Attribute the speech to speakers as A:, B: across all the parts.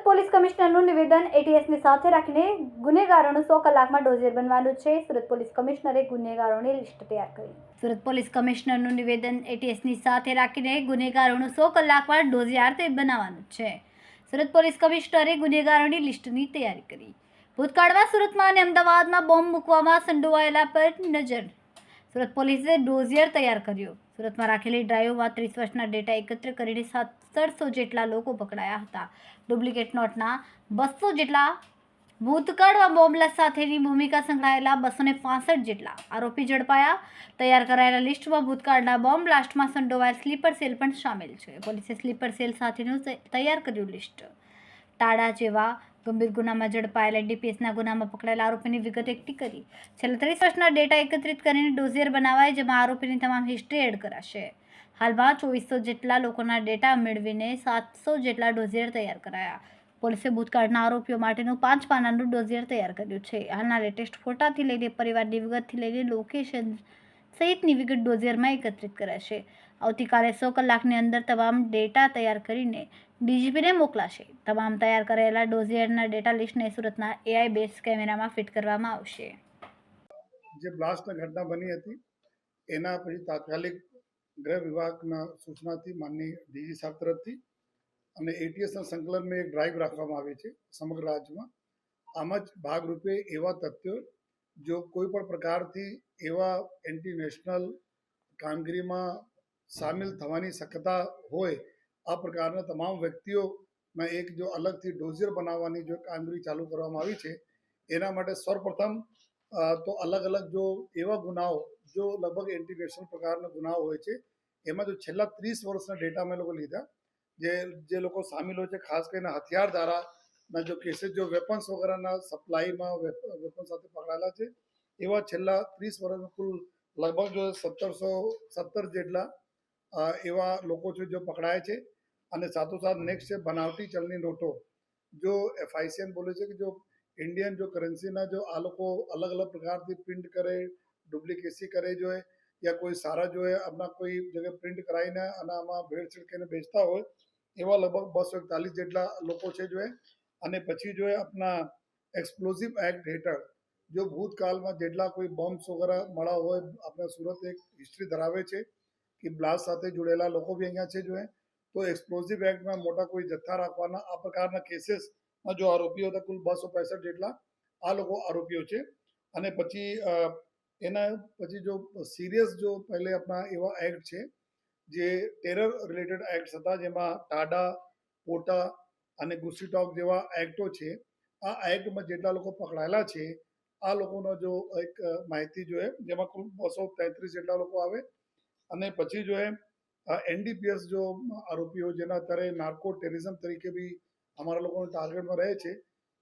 A: Police કમિશનરનું નિવેદન એટીએસને સાથે રાખીને ગુનેગારોનું 100 કલાકમાં ડોઝિયર બનવાનું છે. સુરત પોલીસ કમિશનરે ગુનેગારોની લિસ્ટ તૈયાર કરી. સુરત પોલીસ કમિશનરનું નિવેદન એટીએસની સાથે રાખીને ગુનેગારોનું 100 કલાકમાં ડોઝિયર બનાવવાનું છે. સુરત પોલીસ કમિશનરે ગુનેગારોની લિસ્ટની તૈયારી કરી. ભૂતકાળમાં સુરતમાં અને અમદાવાદમાં બોમ્બ મૂકવામાં સંડોવાયેલા પર નજર. સુરત પોલીસે ડોઝિયર તૈયાર કર્યો. સુરતમાં રાખેલી ડ્રાઈવમાં 30 વર્ષના ડેટા એકત્ર કરીને 1700 જેટલા લોકો પકડાયા હતા. ડુપ્લિકેટ નોટના 200 જેટલા, ભૂતકાળમાં બોમ્બ સાથેની ભૂમિકા સંકળાયેલા 265 જેટલા આરોપી ઝડપાયા. તૈયાર કરાયેલા લિસ્ટમાં ભૂતકાળના બોમ્બ બ્લાસ્ટમાં સંડોવાયેલ સ્લીપર સેલ પણ સામેલ છે. પોલીસે સ્લીપર સેલ સાથેનું તૈયાર કર્યું લિસ્ટ. ટાડા જેવા ગંભીર ગુનામાં ઝડપાયેલા એનડીપીએસના ગુનામાં પકડાયેલા આરોપીની વિગત એકઠી કરી. છેલ્લા 30 વર્ષના ડેટા એકત્રિત કરીને ડોઝિયર બનાવાય, જેમાં આરોપીની તમામ હિસ્ટ્રી એડ કરાશે. હાલમાં 2400 જેટલા લોકોના ડેટા મેળવીને 700 જેટલા ડોઝિયર તૈયાર કરાયા. પોલીસે ભૂતકાળના આરોપીઓ માટેનું 5 પાનાનું ડોઝિયર તૈયાર કર્યું છે. હાલના લેટેસ્ટ ફોટાથી લઈને પરિવારની વિગતથી લઈને લોકેશન સહિતની વિગત ડોઝિયરમાં એકત્રિત કરાશે. આવતીકાલે 100 કલાકની અંદર તમામ ડેટા તૈયાર કરીને ડીજીપીને મોકલાશે. તમામ તૈયાર કરાયેલા ડોઝિયરના ડેટા લિસ્ટને સુરતના એઆઈ બેઝ કેમેરામાં ફિટ કરવામાં આવશે.
B: જે બ્લાસ્ટની ઘટના બની હતી એના પછી તાત્કાલિક ગૃહ વિભાગના સૂચનાથી માનનીય ડીજી સાહેબ તરફથી અને એટીએસના સંકલનમાં એક ડ્રાઈવ રાખવામાં આવી છે સમગ્ર રાજ્યમાં. આમ જ ભાગરૂપે એવા તથ્યો જો કોઈ પણ પ્રકારથી એવા એન્ટી નેશનલ કામગીરીમાં સામેલ થવાની શક્યતા હોય, આ પ્રકારના તમામ વ્યક્તિઓના એક જો અલગથી ડોઝિયર બનાવવાની જો કામગીરી ચાલુ કરવામાં આવી છે, એના માટે સર્વપ્રથમ તો અલગ અલગ જો એવા ગુનાઓ જો લગભગ એન્ટી નેશનલ પ્રકારના ગુનાઓ હોય છે, એમાં જો છેલ્લા 30 વર્ષના ડેટા અમે લોકો લીધા, જે લોકો સામેલ હોય છે, ખાસ કરીને હથિયાર ધારાના જો કેસીસ, જો વેપન્સ વગેરેના સપ્લાયમાં વેપન સાથે પકડાયેલા છે, એવા છેલ્લા 30 વર્ષમાં કુલ લગભગ જો 1717 જેટલા એવા લોકો છે જો પકડાય છે. અને સાથોસાથ નેક્સ્ટ છે બનાવટી ચલણી નોટો, જો FICN બોલે છે કે જો ઇન્ડિયન જો કરન્સીના જો આ લોકો અલગ અલગ પ્રકારથી પ્રિન્ટ કરે, ડુપ્લિકેસી કરે જો યા કોઈ સારા જો આપણા કોઈ જગ્યાએ પ્રિન્ટ કરાવીને અને આમાં ભેળસેળ કરીને બેચતા હોય, એવા લગભગ 241 જેટલા લોકો છે જો. અને પછી જો આપણા એક્સપ્લોઝિવ એક્ટ હેઠળ જો ભૂતકાળમાં જેટલા કોઈ બોમ્બ્સ વગેરે મળ્યા હોય, આપણા સુરત એક હિસ્ટ્રી ધરાવે છે કે બ્લાસ્ટ સાથે જોડેલા લોકો બી અહીંયા છે જો. તો એક્સપ્લોઝિવ એક્ટમાં મોટા કોઈ જથ્થા રાખવાના આ પ્રકારના કેસીસમાં જો આરોપીઓ હતા, કુલ 265 જેટલા આ લોકો આરોપીઓ છે. અને પછી એના પછી જો સિરિયસ જો પહેલે આપણા એવા એક્ટ છે જે ટેરર રિલેટેડ એક્ટ હતા, જેમાં ટાડા, પોટા અને ગુસ્સીટોક જેવા એક્ટો છે. આ એક્ટમાં જેટલા લોકો પકડાયેલા છે, આ લોકોનો જો એક માહિતી જોઈએ, જેમાં કુલ 233 જેટલા લોકો આવે. અને પછી જો NDPS જો આરોપીઓ જેના અત્યારે નાર્કો ટેરરિઝમ તરીકે બી અમારા લોકોના ટાર્ગેટમાં રહે છે,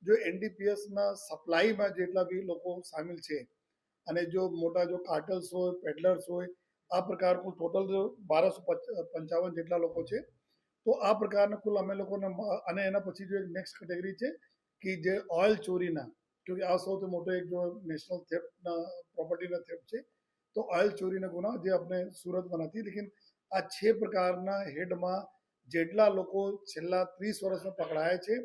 B: જો NDPSના સપ્લાયમાં જેટલા બી લોકો સામેલ છે અને જો મોટા જો કાર્ટલ્સ હોય, પેડલર્સ હોય, આ પ્રકારનું ટોટલ જો 1255 જેટલા લોકો છે. તો આ પ્રકારના કુલ અમે લોકોને. અને એના પછી જો એક નેક્સ્ટ કેટેગરી છે કે જે ઓઇલ ચોરીના, ક્યોંકિ આ સૌથી મોટો એક જો નેશનલ થેફ્ટના પ્રોપર્ટીના થેફ્ટ છે, તો ઓઇલ ચોરીના ગુના જે આપણે સુરતમાં નથી, લેકિન આ 6 પ્રકારના હેડમાં જેટલા લોકો છેલ્લા 30 વર્ષમાં પકડાયા છે,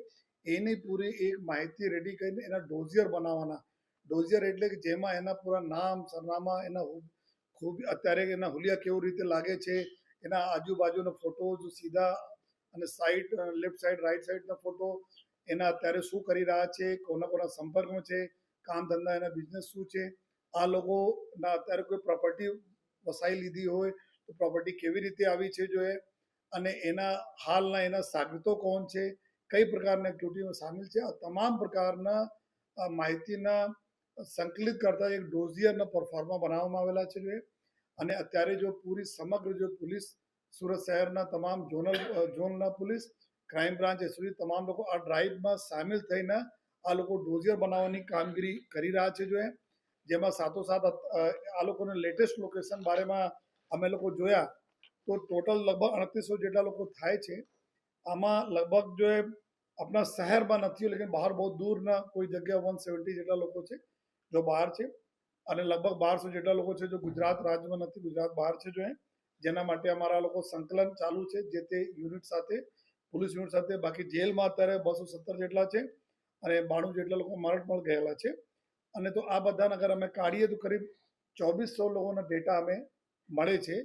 B: એની પૂરી એક માહિતી રેડી કરીને એના ડોઝિયર બનાવવાના. ડોઝિયર એટલે કે જેમાં એના પૂરા નામ, સરનામા, એના ખૂબ અત્યારે એના હુલિયા કેવું રીતે લાગે છે, એના આજુબાજુના ફોટો સીધા અને સાઈડ, લેફ્ટ સાઈડ, રાઈટ સાઈડના ફોટો, એના અત્યારે શું કરી રહ્યા છે, કોના સંપર્કમાં છે, કામ ધંધા, એના બિઝનેસ શું છે, આ લોકોના અત્યારે કોઈ પ્રોપર્ટી વસાઈ લીધી હોય તો પ્રોપર્ટી કેવી રીતે આવી છે જો અને એના હાલના એના સાગરીતો કોણ છે, કઈ પ્રકારના એક્ટિવિટીમાં સામેલ છે, આ તમામ પ્રકારના માહિતીના સંકલિત કરતા એક ડોઝિયરના પરફોર્મા બનાવવામાં આવેલા છે. અને અત્યારે જો પૂરી સમગ્ર જો પોલીસ, સુરત શહેરના તમામ ઝોનના પોલીસ, ક્રાઇમ બ્રાન્ચ સુધી તમામ લોકો આ ડ્રાઈવમાં સામેલ થઈને આ લોકો ડોઝિયર બનાવવાની કામગીરી કરી રહ્યા છે જો. જેમાં સાથોસાથ આ લોકોના લેટેસ્ટ લોકેશન બારેમાં અમે લોકો જોયા તો ટોટલ લગભગ 3800 જેટલા લોકો થાય છે. આમાં લગભગ જો આપણા શહેરમાં નથી, લેકિન બહાર બહુ દૂરના કોઈ જગ્યા 170 જેટલા લોકો છે જો બહાર છે. અને લગભગ 1200 જેટલા લોકો છે જો ગુજરાત રાજ્યમાં નથી, ગુજરાત બહાર છે જો. જેના માટે અમારા લોકો સંકલન ચાલુ છે જે તે યુનિટ સાથે, પોલીસ યુનિટ સાથે. બાકી જેલમાં અત્યારે 217 જેટલા છે અને 92 જેટલા લોકો મરણ પણ ગયેલા છે. અને તો આ બધાના અગર અમે કાઢીએ તો કરીબ 2400 લોકોના ડેટા અમે મળે છે